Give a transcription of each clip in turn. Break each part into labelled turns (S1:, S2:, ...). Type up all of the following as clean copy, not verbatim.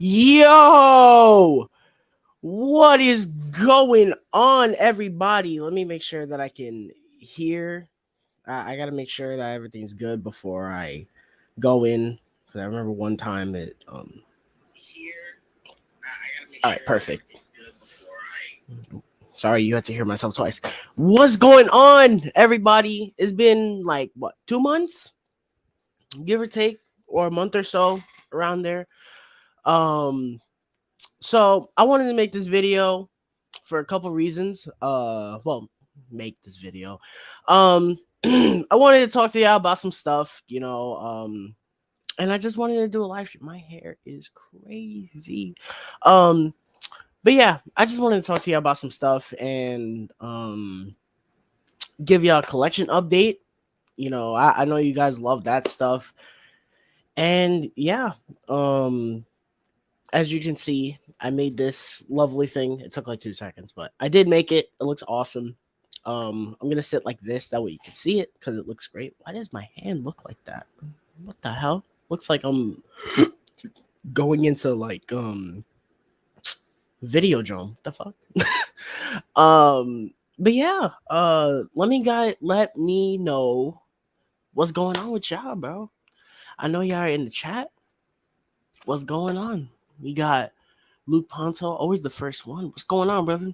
S1: Yo, what is going on, everybody? Let me make sure that I can hear. I got to make sure that everything's good before I go in. Because I remember one time it. Here. I got to make All right, sure perfect. Everything's good before I. Sorry, you had to hear myself twice. What's going on, everybody? It's been like, what, 2 months? Give or take, or a month or so around there. Um, So I wanted to make this video for a couple reasons. Make this video. I wanted to talk to y'all about some stuff, and I just wanted to do a live stream. My hair is crazy. Um, but yeah, I just wanted to talk to y'all about some stuff and give y'all a collection update. I know you guys love that stuff. And yeah, as you can see, I made this lovely thing. It took like 2 seconds, but I did make it. It looks awesome. I'm gonna sit like this, that way you can see it because it looks great. Why does my hand look like that? What the hell? Looks like I'm going into like video drum. What the fuck? But yeah, let me know what's going on with y'all, bro. I know y'all are in the chat. What's going on? We got Luke Ponto, always the first one. What's going on, brother?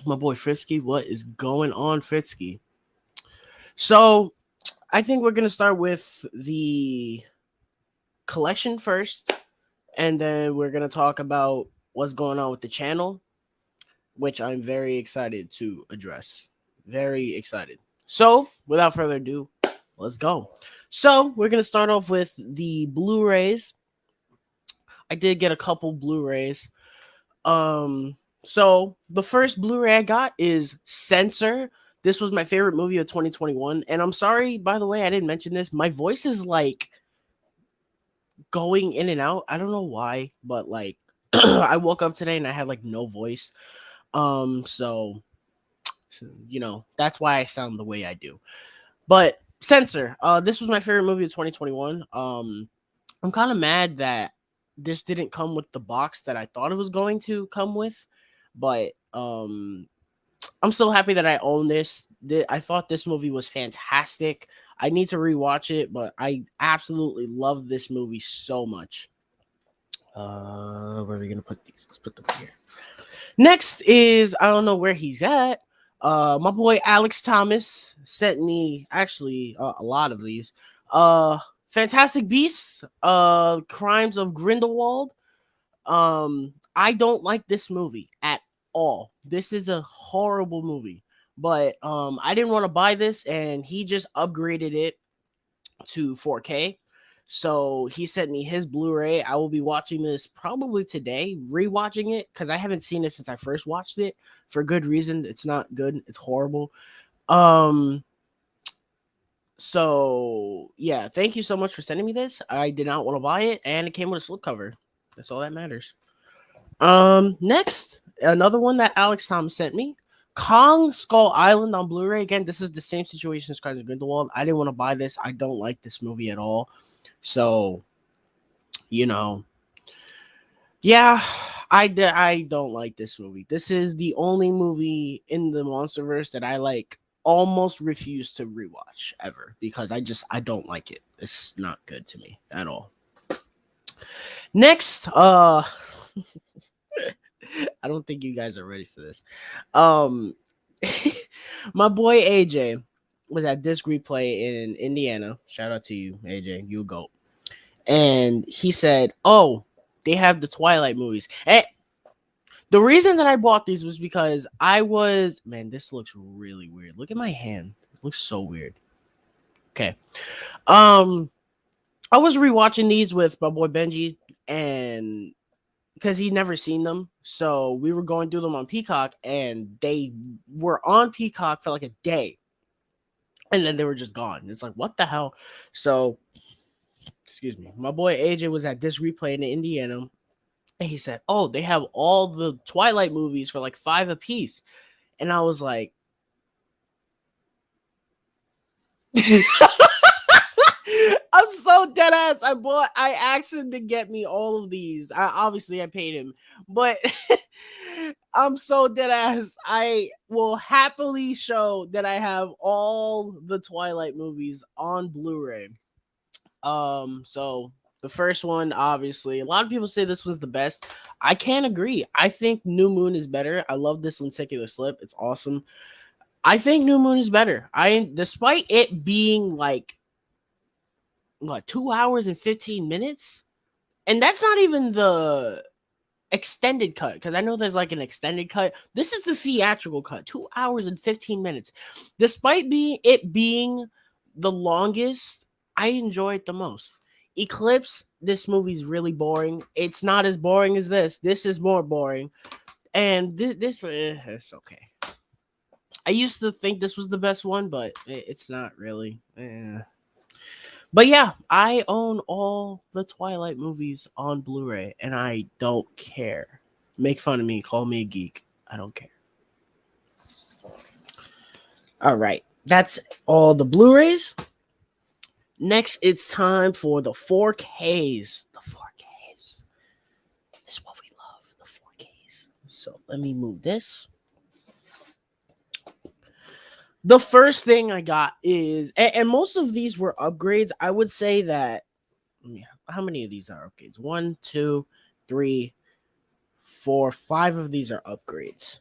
S1: My boy Frisky, what is going on, Frisky? So, I think we're going to start with the collection first, and then we're going to talk about what's going on with the channel, which I'm very excited to address. Very excited. So, without further ado, let's go. So, we're going to start off with the Blu-rays. I did get a couple Blu-rays. So the first Blu-ray I got is Censor. This was my favorite movie of 2021. And I'm sorry, by the way, I didn't mention this. My voice is like going in and out. I don't know why, but like I woke up today and I had like no voice. So that's why I sound the way I do. But Censor, this was my favorite movie of 2021. I'm kind of mad that this didn't come with the box that I thought it was going to come with, but I'm still happy that I own this. I thought this movie was fantastic. I need to rewatch it, but I absolutely love this movie so much. Where are we gonna put these? Let's put them here. Next is, I don't know where he's at. My boy Alex Thomas sent me actually a lot of these. Fantastic Beasts, Crimes of Grindelwald. I don't like this movie at all. This is a horrible movie. But I didn't want to buy this, and he just upgraded it to 4K. So he sent me his Blu-ray. I will be watching this probably today, rewatching it, because I haven't seen it since I first watched it. For good reason. It's not good. It's horrible. So yeah, thank you so much for sending me this. I did not want to buy it, and it came with a slipcover. That's all that matters. Next, another one that Alex Thomas sent me. Kong Skull Island on Blu-ray. Again, this is the same situation as Crimes of Grindelwald. I didn't want to buy this. I don't like this movie at all. So, yeah, I don't like this movie. This is the only movie in the MonsterVerse that I like almost refuse to rewatch ever because I don't like it. It's not good to me at all. Next, I don't think you guys are ready for this. My boy AJ was at Disc Replay in Indiana. Shout out to you, AJ. You go. And he said, "Oh, they have the Twilight movies." And the reason that I bought these was because this looks really weird. Look at my hand. It looks so weird. Okay. I was rewatching these with my boy Benji, and because he'd never seen them. So we were going through them on Peacock, and they were on Peacock for like a day. And then they were just gone. It's like, what the hell? So, excuse me. My boy AJ was at Disc Replay in Indiana. And he said, "Oh, they have all the Twilight movies for like $5 a piece." And I was like, I'm so dead ass. I asked him to get me all of these. Obviously I paid him, but I'm so dead ass. I will happily show that I have all the Twilight movies on Blu-ray. So the first one, obviously, a lot of people say this was the best. I can't agree. I think New Moon is better. I love this lenticular slip. It's awesome. I think New Moon is better. Despite it being like what 2 hours and 15 minutes, and that's not even the extended cut because I know there's like an extended cut. This is the theatrical cut, 2 hours and 15 minutes. Despite being the longest, I enjoy it the most. Eclipse, this movie's really boring. It's not as boring as this. This is more boring, and it's okay. I used to think this was the best one, but it's not really. But yeah, I own all the Twilight movies on Blu-ray, and I don't care. Make fun of me, call me a geek. I don't care. All right, that's all the Blu-rays. Next, it's time for the 4Ks. The 4Ks. This is what we love, the 4Ks. So let me move this. The first thing I got is, and most of these were upgrades. I would say that, how many of these are upgrades? 1, 2, 3, 4, 5 of these are upgrades.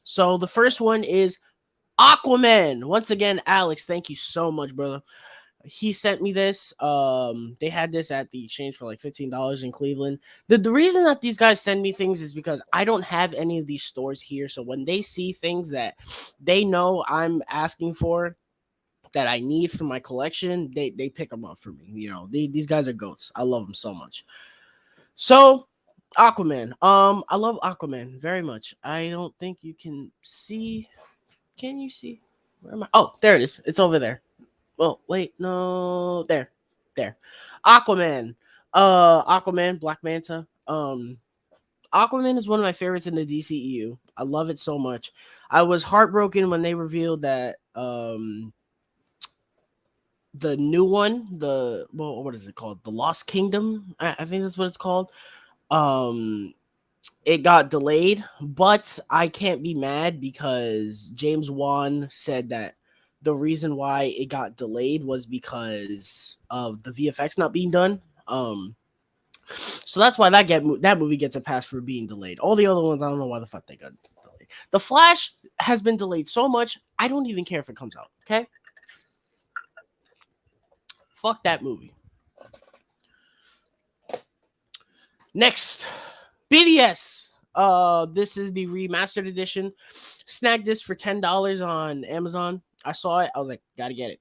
S1: So the first one is Aquaman. Once again, Alex, thank you so much, brother. He sent me this. They had this at the exchange for like $15 in Cleveland. The reason that these guys send me things is because I don't have any of these stores here. So when they see things that they know I'm asking for, that I need for my collection, they pick them up for me. You know, these guys are goats. I love them so much. So Aquaman. I love Aquaman very much. I don't think you can see. Can you see? Where am I? Oh, there it is. It's over there. Well, wait, no, there. Aquaman. Aquaman, Black Manta. Aquaman is one of my favorites in the DCEU. I love it so much. I was heartbroken when they revealed that the new one, what is it called? The Lost Kingdom. I think that's what it's called. It got delayed, but I can't be mad because James Wan said that the reason why it got delayed was because of the VFX not being done. So that's why that movie gets a pass for being delayed. All the other ones, I don't know why the fuck they got delayed. The Flash has been delayed so much, I don't even care if it comes out. Okay, fuck that movie. Next, BDS. This is the remastered edition. Snagged this for $10 on Amazon. I saw it. I was like, gotta get it.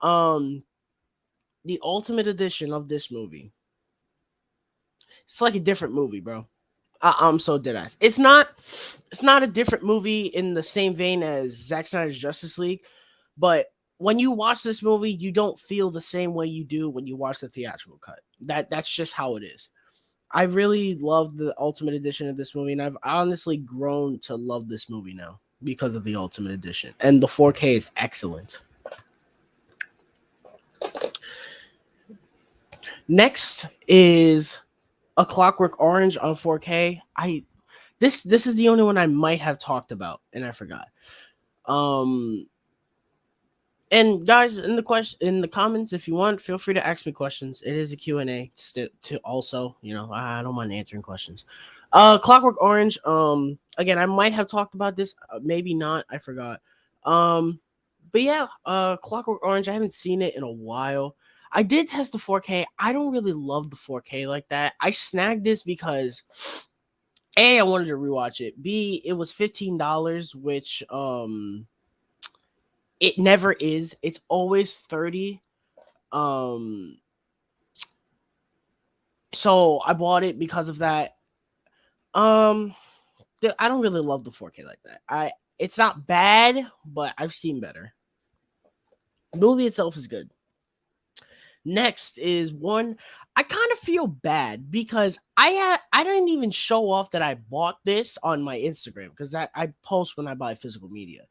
S1: The ultimate edition of this movie. It's like a different movie, bro. I'm so dead ass. It's not a different movie in the same vein as Zack Snyder's Justice League, but when you watch this movie, you don't feel the same way you do when you watch the theatrical cut. That's just how it is. I really love the Ultimate Edition of this movie, and I've honestly grown to love this movie now because of the Ultimate Edition. And the 4K is excellent. Next is A Clockwork Orange on 4K. This is the only one I might have talked about, and I forgot. And guys, in the comments, if you want, feel free to ask me questions. It is a Q&A to also, I don't mind answering questions. Clockwork Orange. Again, I might have talked about this, maybe not. I forgot. But yeah, Clockwork Orange. I haven't seen it in a while. I did test the 4K. I don't really love the 4K like that. I snagged this because A, I wanted to rewatch it. B, it was $15, which it never is. It's always 30. So I bought it because of that. I don't really love the 4K like that. It's not bad, but I've seen better. The movie itself is good. Next is one I kind of feel bad because I didn't even show off that I bought this on my Instagram because I post when I buy physical media.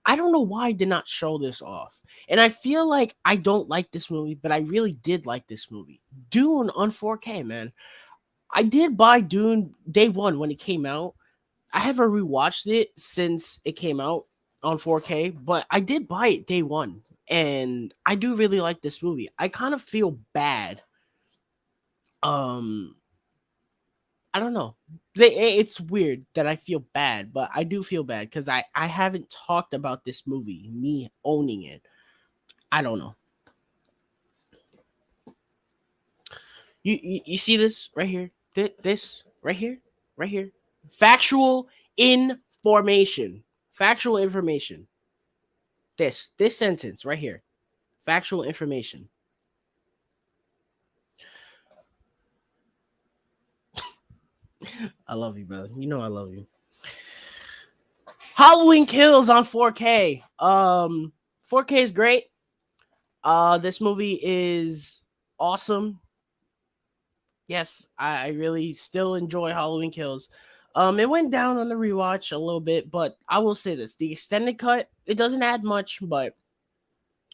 S1: I don't know why I did not show this off. And I feel like I don't like this movie, but I really did like this movie. Dune on 4K, man. I did buy Dune day one when it came out. I haven't rewatched it since it came out on 4K, but I did buy it day one. And I do really like this movie. I kind of feel bad. Um, I don't know. It's weird that I feel bad, but I do feel bad because I haven't talked about this movie, me owning it. I don't know. You see this right here? This right here? Right here? Factual information. Factual information. This sentence right here. Factual information. I love you, brother. You know I love you. Halloween Kills on 4K. 4K is great. This movie is awesome. Yes, I really still enjoy Halloween Kills. It went down on the rewatch a little bit, but I will say this: the extended cut, it doesn't add much, but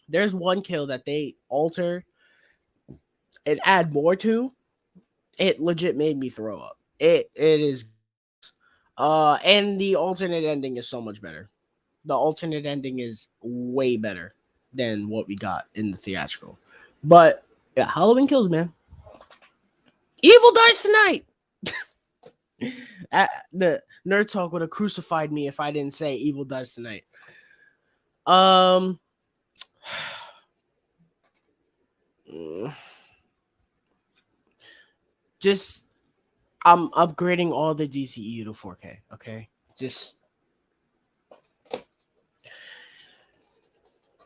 S1: there's one kill that they alter and add more to. It legit made me throw up. It is, and the alternate ending is so much better. The alternate ending is way better than what we got in the theatrical. But yeah, Halloween Kills, man. Evil dies tonight. The nerd talk would have crucified me if I didn't say Evil dies tonight. Um, just I'm upgrading all the DCEU to 4K. Okay, just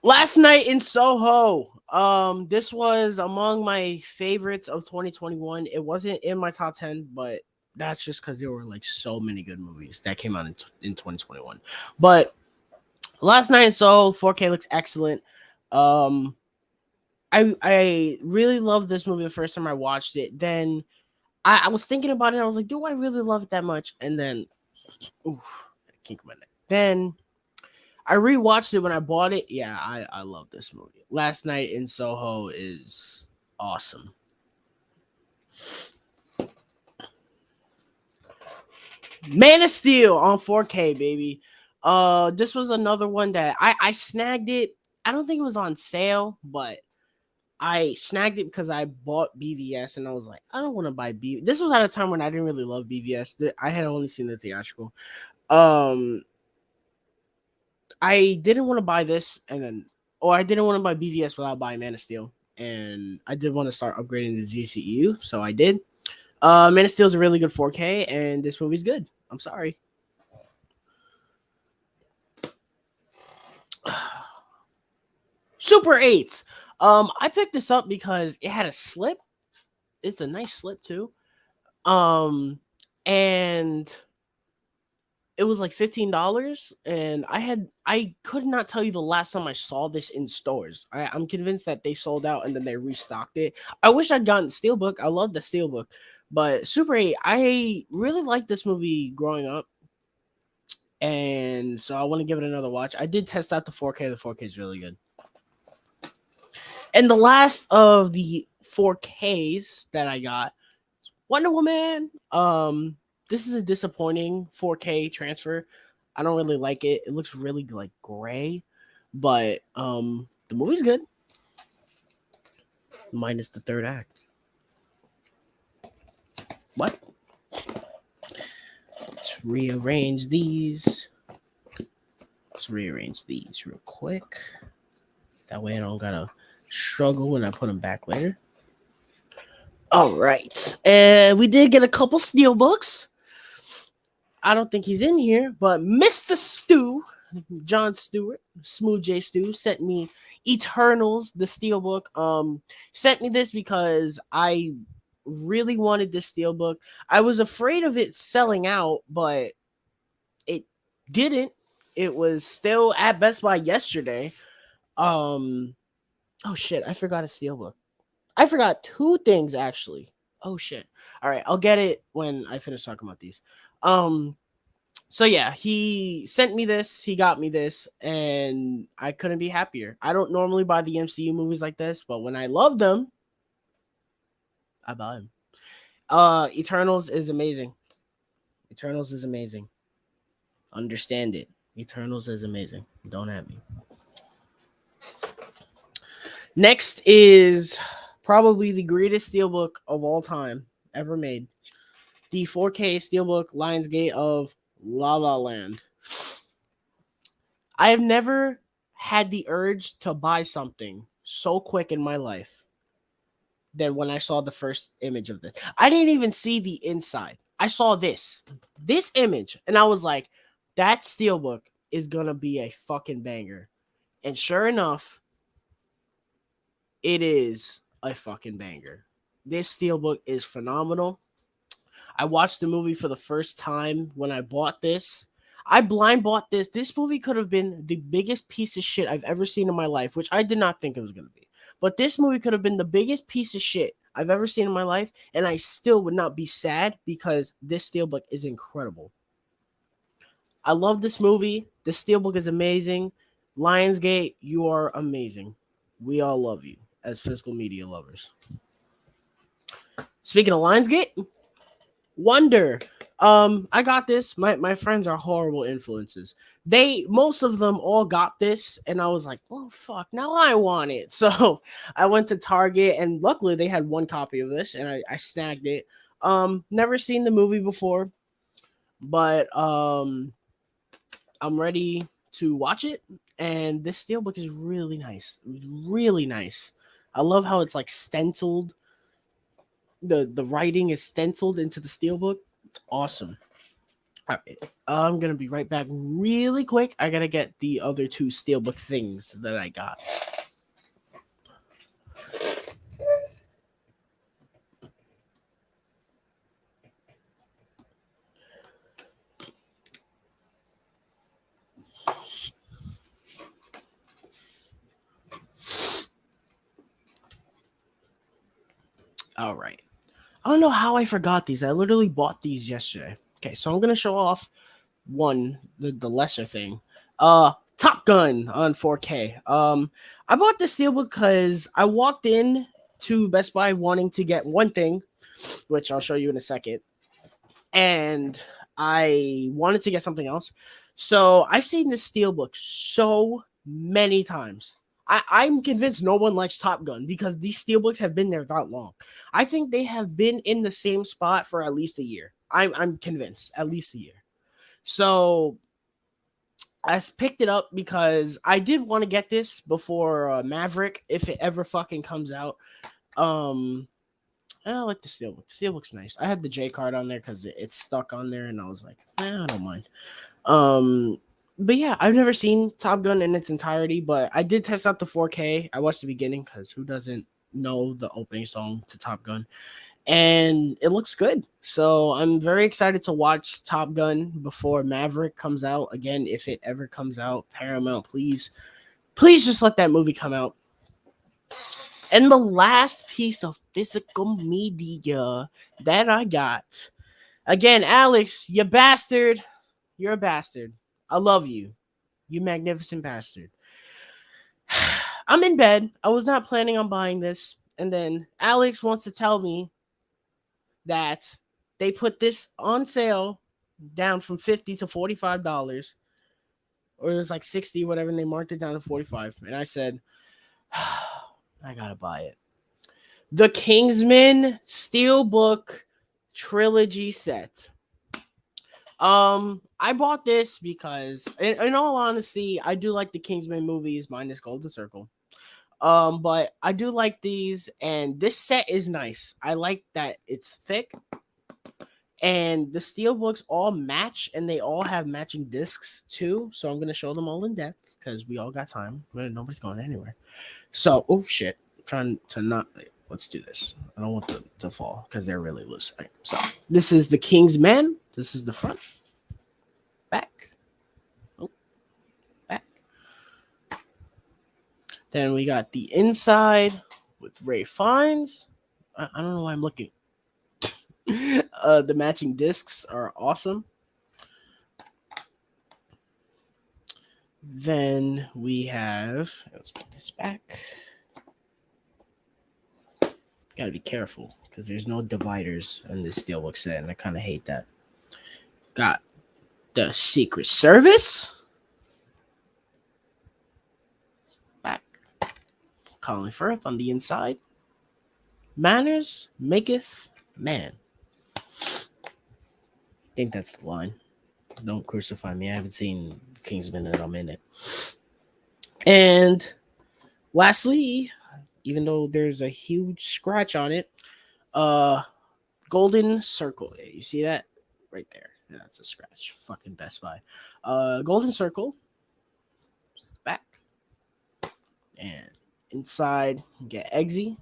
S1: Last Night in Soho. This was among my favorites of 2021. It wasn't in my top 10, but that's just because there were like so many good movies that came out in 2021. But Last Night in Soho 4K looks excellent. Um, I really loved this movie the first time I watched it. Then I was thinking about it. I was like, do I really love it that much? And then, oof, I kink my neck. Then I rewatched it when I bought it. Yeah, I love this movie. Last Night in Soho is awesome. Man of Steel on 4K, baby. This was another one that I snagged it. I don't think it was on sale, but I snagged it because I bought BVS and I was like, I don't want to buy B. This was at a time when I didn't really love BVS. I had only seen the theatrical. Um, I didn't want to buy this and then, or I didn't want to buy BVS without buying Man of Steel. And I did want to start upgrading the ZCU, so I did. Man of Steel is a really good 4K, and this movie's good. I'm sorry. Super 8s. I picked this up because it had a slip. It's a nice slip too. Um, and it was like $15, and I could not tell you the last time I saw this in stores. I'm convinced that they sold out and then they restocked it. I wish I'd gotten Steelbook. I love the Steelbook, but Super 8, I really liked this movie growing up, and so I want to give it another watch. I did test out the 4K. The 4K is really good. And the last of the 4Ks that I got, Wonder Woman. This is a disappointing 4K transfer. I don't really like it. It looks really like gray, but the movie's good. Minus the third act. What? Let's rearrange these. Let's rearrange these real quick. That way I don't gotta struggle when I put them back later. All right. And we did get a couple Steelbooks. I don't think he's in here, but Mr. Stu, John Stewart, Smooth J Stu, sent me Eternals, the Steelbook. Sent me this because I really wanted this Steelbook. I was afraid of it selling out, but it didn't. It was still at Best Buy yesterday. Oh shit, I forgot a Steelbook. I forgot two things actually. Oh shit. All right, I'll get it when I finish talking about these. Um So yeah, he sent me this, he got me this, and I couldn't be happier. I don't normally buy the MCU movies like this, but when I love them, I buy them. Eternals is amazing. Eternals is amazing. Understand it. Eternals is amazing. Don't at me. Next is probably the greatest steelbook of all time ever made. The 4K steelbook Lionsgate of La La Land. I have never had the urge to buy something so quick in my life than when I saw the first image of this. I didn't even see the inside. I saw this image, and I was like, that steelbook is gonna be a fucking banger. And sure enough, it is a fucking banger. This steelbook is phenomenal. I watched the movie for the first time when I bought this. I blind bought this. This movie could have been the biggest piece of shit I've ever seen in my life, which I did not think it was going to be. But this movie could have been the biggest piece of shit I've ever seen in my life, and I still would not be sad because this steelbook is incredible. I love this movie. The steelbook is amazing. Lionsgate, you are amazing. We all love you as physical media lovers. Speaking of Lionsgate, Wonder. I got this. My friends are horrible influences. Most of them all got this, and I was like, oh fuck, now I want it. So I went to Target, and luckily they had one copy of this, and I snagged it. Never seen the movie before, but I'm ready to watch it. And this steelbook is really nice. Really nice. I love how it's like stenciled. The writing is stenciled into the steelbook. It's awesome. All right. I'm gonna be right back really quick. I gotta get the other two steelbook things that I got. All right. I don't know how I forgot these. I literally bought these yesterday. Okay, so I'm gonna show off the lesser thing. Top Gun on 4K. I bought this steelbook because I walked in to Best Buy wanting to get one thing, which I'll show you in a second, and I wanted to get something else. So I've seen this steelbook so many times. I'm convinced no one likes Top Gun because these steelbooks have been there that long. I think they have been in the same spot for at least a year. I'm convinced at least a year. So I picked it up because I did want to get this before Maverick if it ever fucking comes out. Um, and I like the steelbook. The steelbook's nice. I had the J card on there because it's stuck on there, and I was like, I don't mind. But yeah, I've never seen Top Gun in its entirety, but I did test out the 4K. I watched the beginning because who doesn't know the opening song to Top Gun? And it looks good. So I'm very excited to watch Top Gun before Maverick comes out. Again, if it ever comes out, Paramount, please just let that movie come out. And the last piece of physical media that I got, again, Alex, you bastard, you're a bastard. I love you, you magnificent bastard. I'm in bed. I was not planning on buying this. And then Alex wants to tell me that they put this on sale down from $50 to $45, or it was like 60, whatever, and they marked it down to 45. And I said, I gotta buy it. The Kingsman Steelbook Trilogy set. I bought this because, in all honesty, I do like the Kingsman movies minus Golden Circle. But I do like these, and this set is nice. I like that it's thick, and the steel books all match, and they all have matching discs too. So I'm gonna show them all in depth because we all got time. Nobody's going anywhere. So, oh shit, I'm trying to not. Let's do this. I don't want them to fall because they're really loose. Okay, so this is the Kingsman. This is the front, back, oh, back. Then we got the inside with Ray Fiennes. I don't know why I'm looking. The matching discs are awesome. Then we have, let's put this back. Gotta be careful because there's no dividers in this Steelbook set, and I kind of hate that. Got the Secret Service. Back. Colin Firth on the inside. Manners maketh man. I think that's the line. Don't crucify me. I haven't seen Kingsman in a minute. And lastly, even though there's a huge scratch on it, Golden Circle. You see that right there? That's a scratch. Fucking Best Buy. Golden Circle. Back. And inside, you get Eggsy.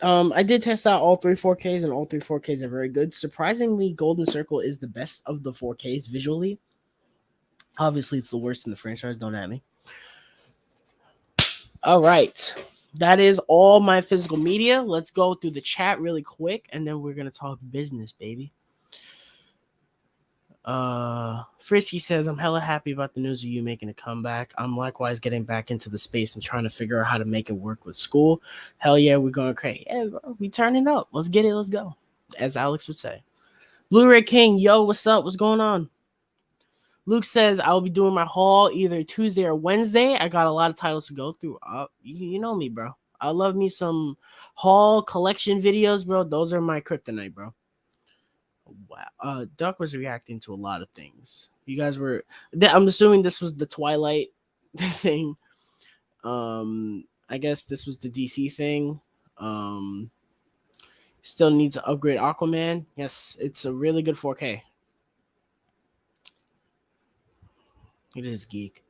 S1: I did test out all three 4Ks, and all three 4Ks are very good. Surprisingly, Golden Circle is the best of the 4Ks visually. Obviously, it's the worst in the franchise. Don't at me. All right. That is all my physical media. Let's go through the chat really quick, and then we're going to talk business, baby. Frisky says, I'm hella happy about the news of you making a comeback. I'm likewise getting back into the space and trying to figure out how to make it work with school. Hell yeah, we're going crazy. Yeah, bro, we turning up. Let's get it. Let's go. As Alex would say. Blu-ray King, yo, what's up? What's going on? Luke says, I'll be doing my haul either Tuesday or Wednesday. I got a lot of titles to go through. You know me, bro. I love me some haul collection videos, bro. Those are my kryptonite, bro. Wow. Duck was reacting to a lot of things. You guys were... I'm assuming this was the Twilight thing. I guess this was the DC thing. Still needs to upgrade Aquaman. Yes, it's a really good 4K. It is geek.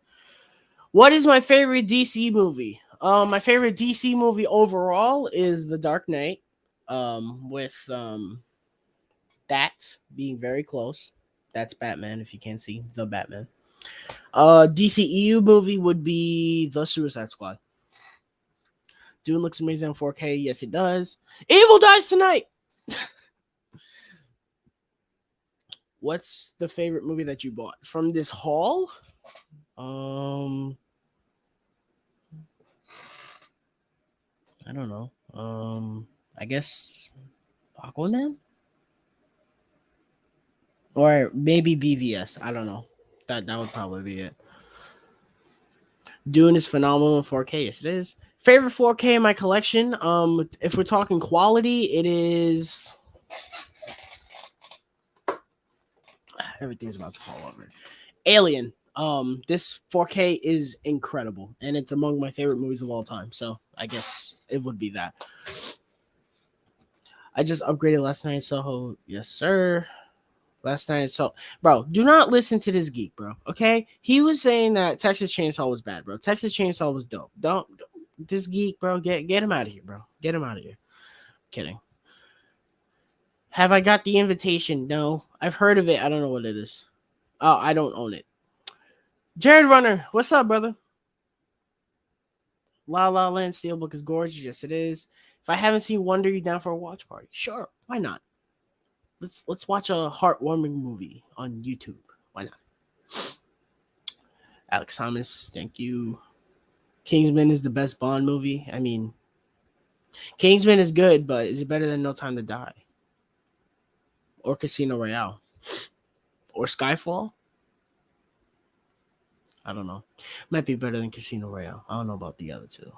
S1: What is my favorite DC movie? My favorite DC movie overall is The Dark Knight. With that being very close. That's Batman, if you can't see. The Batman. DCEU movie would be The Suicide Squad. Dune looks amazing in 4K. Yes, it does. Evil dies tonight. What's the favorite movie that you bought from this haul? I don't know. I guess Aquaman? Or maybe BVS. I don't know. That would probably be it. Dune is phenomenal in 4K. Yes, it is. Favorite 4K in my collection. If we're talking quality, it is... Everything's about to fall over. Alien. This 4K is incredible, and it's among my favorite movies of all time. So I guess it would be that. I just upgraded last night in Soho. Yes, sir. Last night in Soho. Bro, do not listen to this geek, bro. Okay? He was saying that Texas Chainsaw was bad, bro. Texas Chainsaw was dope. Don't this geek, bro. Get him out of here, bro. Get him out of here. Kidding. Have I got the invitation? No. I've heard of it. I don't know what it is. Oh, I don't own it. Jared Runner, what's up, brother? La La Land Steelbook is gorgeous. Yes, it is. If I haven't seen Wonder, you down for a watch party? Sure, why not? Let's watch a heartwarming movie on YouTube. Why not? Alex Thomas, thank you. Kingsman is the best Bond movie. I mean, Kingsman is good, but is it better than No Time to Die? Or Casino Royale? Or Skyfall? I don't know. Might be better than Casino Royale. I don't know about the other two.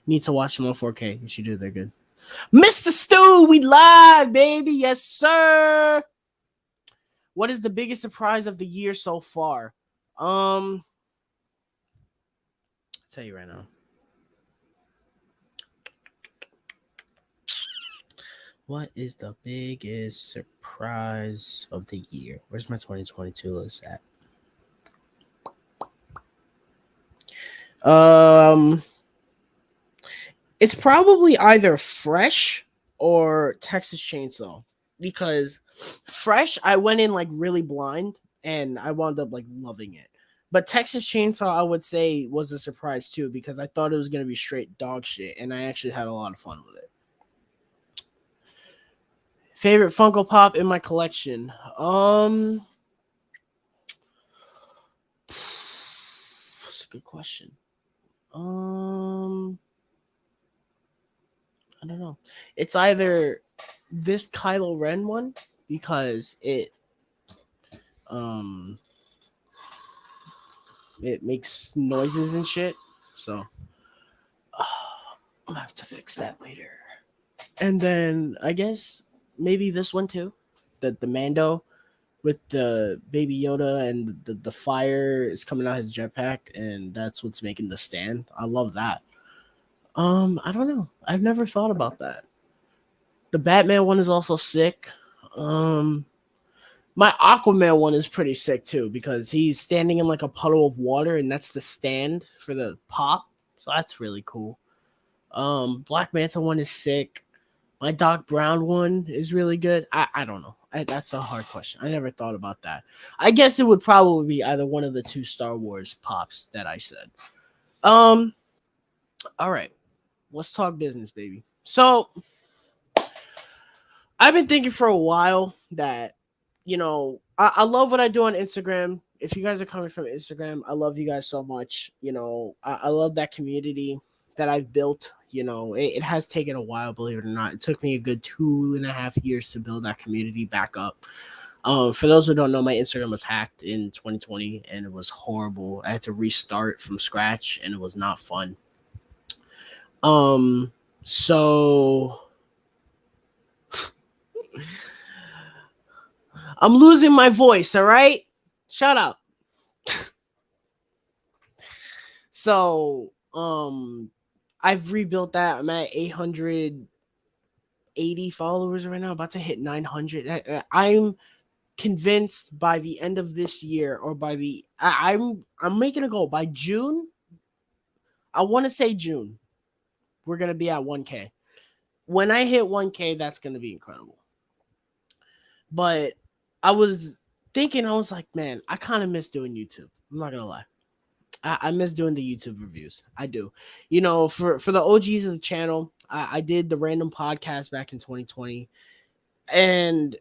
S1: Need to watch them on 4K. You should do. They're good. Mr. Stu, we live, baby. Yes, sir. What is the biggest surprise of the year so far? I'll tell you right now. What is the biggest surprise of the year? Where's my 2022 list at? It's probably either Fresh or Texas Chainsaw, because Fresh, I went in like really blind and I wound up like loving it. But Texas Chainsaw, I would say, was a surprise too, because I thought it was going to be straight dog shit, and I actually had a lot of fun with it. Favorite Funko Pop in my collection? a good question. Um, I don't know. It's either this Kylo Ren one because um it makes noises and shit. So I'm gonna have to fix that later. And then I guess maybe this one too, the Mando with the Baby Yoda and the fire is coming out his jetpack, and that's what's making the stand. I love that. I don't know. I've never thought about that. The Batman one is also sick. Um, my Aquaman one is pretty sick too because he's standing in like a puddle of water, and that's the stand for the pop. So that's really cool. Black Manta one is sick. My Doc Brown one is really good. I don't know. That's a hard question. I never thought about that. I guess it would probably be either one of the two Star Wars pops that I said. Um, all right. Let's talk business, baby. So I've been thinking for a while that, I love what I do on Instagram. If you guys are coming from Instagram, I love you guys so much. I love that community that I've built. It has taken a while, believe it or not. It took me a good 2.5 years to build that community back up. For those who don't know, my Instagram was hacked in 2020 and it was horrible. I had to restart from scratch and it was not fun. So I'm losing my voice, all right? Shut up. So, I've rebuilt that. I'm at 880 followers right now, about to hit 900. I'm convinced by the end of this year or I'm making a goal by June. I want to say June. We're going to be at 1K. When I hit 1K, that's going to be incredible. But I was thinking, I was like, man, I kind of miss doing YouTube. I'm not going to lie. I miss doing the YouTube reviews. I do. For the OGs of the channel, I did the random podcast back in 2020. And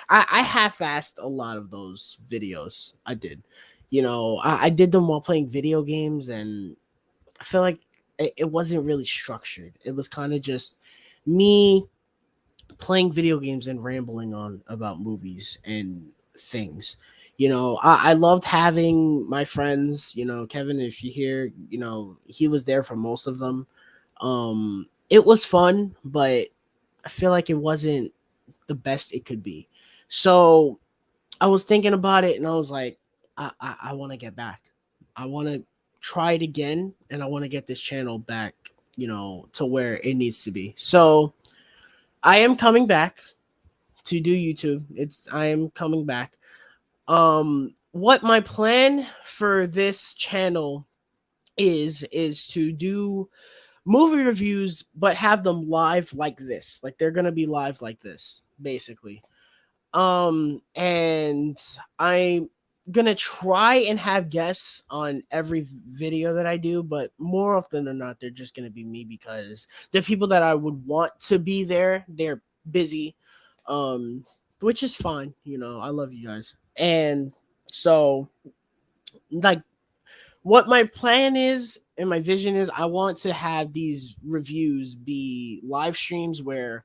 S1: I half-assed a lot of those videos. I did. I did them while playing video games, and I feel like it wasn't really structured. It was kind of just me playing video games and rambling on about movies and things. I loved having my friends, Kevin, if you hear, he was there for most of them. It was fun, but I feel like it wasn't the best it could be. So I was thinking about it and I was like, I want to get back. I want to try it again and I want to get this channel back, to where it needs to be. So I am coming back to do YouTube. I am coming back. What my plan for this channel is to do movie reviews but have them live like this. Like they're going to be live like this basically. And I'm going to try and have guests on every video that I do, but more often than not they're just going to be me because the people that I would want to be there, they're busy. Which is fine, I love you guys. And so, like, what my plan is and my vision is, I want to have these reviews be live streams where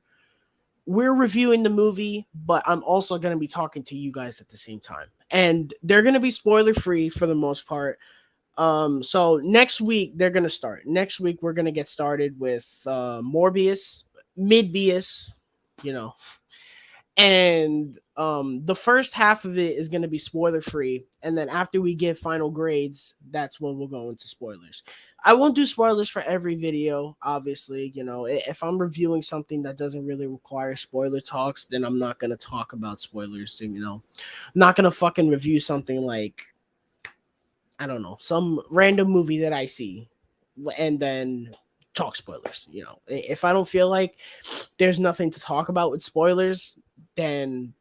S1: we're reviewing the movie, but I'm also going to be talking to you guys at the same time. And they're going to be spoiler free for the most part. So next week they're going to start. Next week we're going to get started with Morbius, Midbius, and the first half of it is going to be spoiler free, and then after we give final grades, that's when we'll go into spoilers. I won't do spoilers for every video, obviously. If I'm reviewing something that doesn't really require spoiler talks, then I'm not going to talk about spoilers. I'm not going to fucking review something like, I don't know, some random movie that I see and then talk spoilers. If I don't feel like there's nothing to talk about with spoilers, then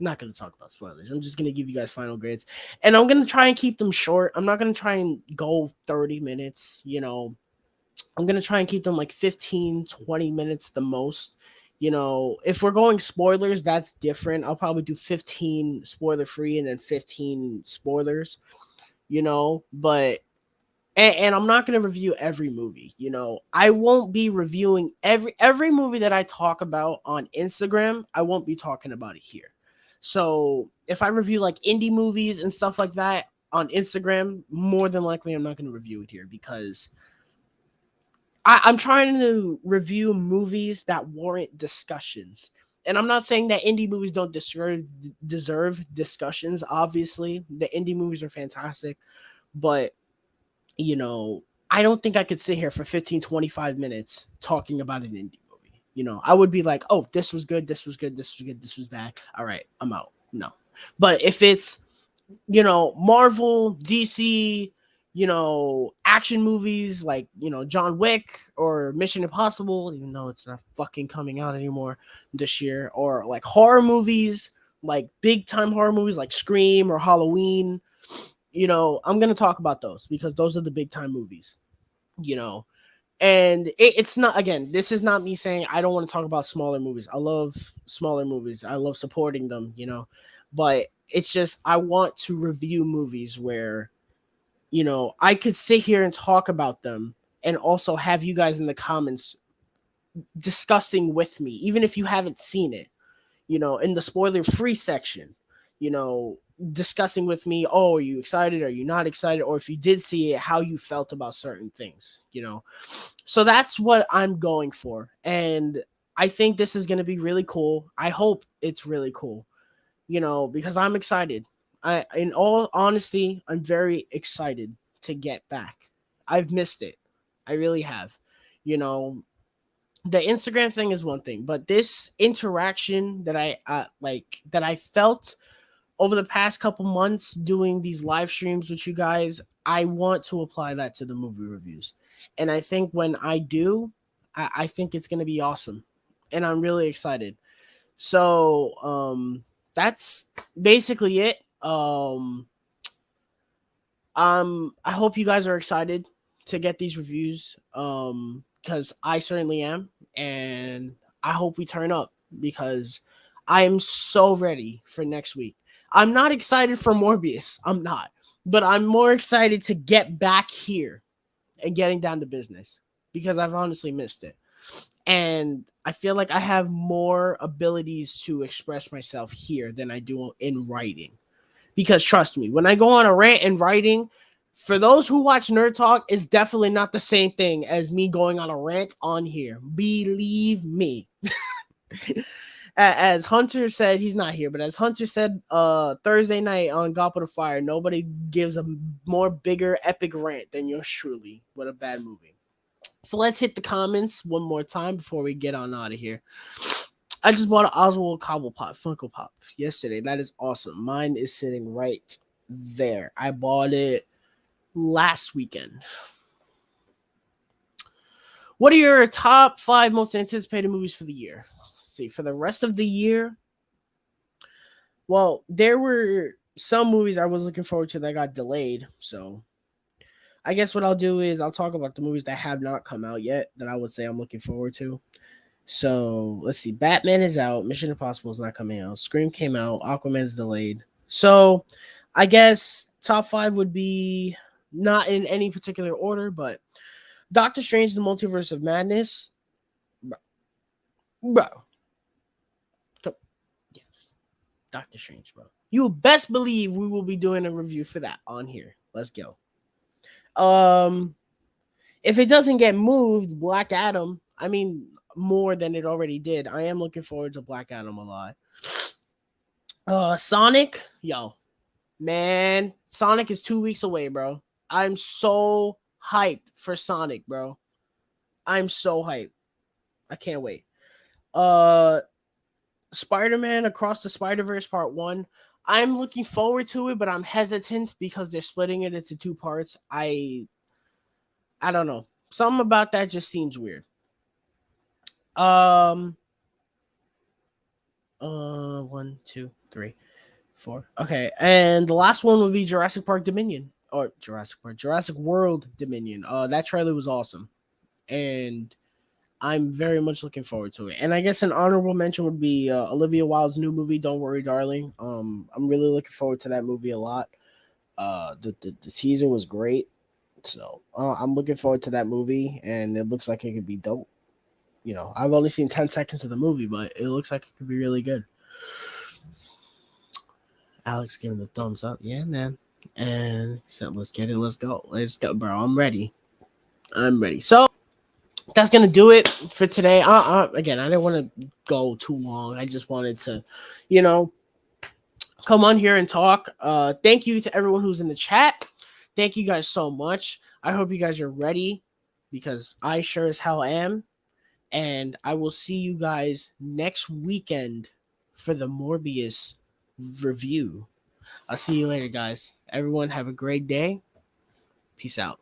S1: I'm not going to talk about spoilers. I'm just going to give you guys final grades. And I'm going to try and keep them short. I'm not going to try and go 30 minutes. I'm going to try and keep them like 15, 20 minutes the most. If we're going spoilers, that's different. I'll probably do 15 spoiler free and then 15 spoilers, but And I'm not going to review every movie. I won't be reviewing every movie that I talk about on Instagram. I won't be talking about it here. So if I review like indie movies and stuff like that on Instagram, more than likely I'm not going to review it here because I'm trying to review movies that warrant discussions. And I'm not saying that indie movies don't deserve discussions. Obviously, the indie movies are fantastic, but you know, I don't think I could sit here for 15, 25 minutes talking about an indie movie. I would be like, oh, this was good, this was good, this was good, this was bad. All right, I'm out. No. But if it's, Marvel, DC, action movies like, John Wick or Mission Impossible, even though it's not fucking coming out anymore this year, or like horror movies, like big time horror movies like Scream or Halloween, I'm going to talk about those because those are the big time movies, you know. And it's not, again, this is not me saying I don't want to talk about smaller movies. I love smaller movies. I love supporting them, but it's just I want to review movies where, I could sit here and talk about them and also have you guys in the comments discussing with me, even if you haven't seen it, in the spoiler free section, you know, discussing with me, oh, are you excited? Are you not excited? Or if you did see it, how you felt about certain things. So that's what I'm going for. And I think this is going to be really cool. I hope it's really cool, because I'm excited. In all honesty, I'm very excited to get back. I've missed it. I really have. You know, the Instagram thing is one thing, but this interaction that I felt over the past couple months doing these live streams with you guys, I want to apply that to the movie reviews. And I think when I do, I think it's gonna be awesome. And I'm really excited. So that's basically it. I hope you guys are excited to get these reviews. Because I certainly am, and I hope we turn up because I am so ready for next week. I'm not excited for Morbius. I'm not, but I'm more excited to get back here and getting down to business because I've honestly missed it, and I feel like I have more abilities to express myself here than I do in writing. Because trust me, when I go on a rant and writing, for those who watch Nerd Talk, is definitely not the same thing as me going on a rant on here. Believe me. As Hunter said, he's not here, but as Hunter said Thursday night on Goblet of Fire, nobody gives a more bigger epic rant than yours truly. What a bad movie. So let's hit the comments one more time before we get on out of here. I just bought an Oswald Cobblepot Funko Pop yesterday. That is awesome. Mine is sitting right there. I bought it last weekend. What are your top 5 most anticipated movies for the year? Let's see, for the rest of the year, well, there were some movies I was looking forward to that got delayed. So I guess what I'll do is I'll talk about the movies that have not come out yet that I would say I'm looking forward to. So let's see. Batman is out. Mission Impossible is not coming out. Scream came out. Aquaman's delayed. So I guess top 5 would be not in any particular order, but Doctor Strange, The Multiverse of Madness. Bro. Yes. Doctor Strange, bro. You best believe we will be doing a review for that on here. Let's go. If it doesn't get moved, Black Adam, I mean, more than it already did. I am looking forward to Black Adam a lot. Sonic, yo, man, Sonic is 2 weeks away, bro. I'm so hyped for Sonic, bro. I'm so hyped. I can't wait. Uh, Spider-Man Across the Spider-Verse Part 1. I'm looking forward to it, but I'm hesitant because they're splitting it into 2 parts. I don't know. Something about that just seems weird. Um, 1, 2, 3, 4. Okay, and the last one would be Jurassic Park Dominion or Jurassic World Dominion. That trailer was awesome, and I'm very much looking forward to it. And I guess an honorable mention would be Olivia Wilde's new movie, Don't Worry, Darling. I'm really looking forward to that movie a lot. The teaser was great. So I'm looking forward to that movie, and it looks like it could be dope. I've only seen 10 seconds of the movie, but it looks like it could be really good. Alex giving the thumbs up. Yeah, man. And he said, let's get it. Let's go. Let's go, bro. I'm ready. I'm ready. So that's gonna do it for today. Again, I didn't want to go too long. I just wanted to, you know, come on here and talk. Thank you to everyone who's in the chat. Thank you guys so much. I hope you guys are ready because I sure as hell am. And I will see you guys next weekend for the Morbius review. I'll see you later, guys. Everyone, have a great day. Peace out.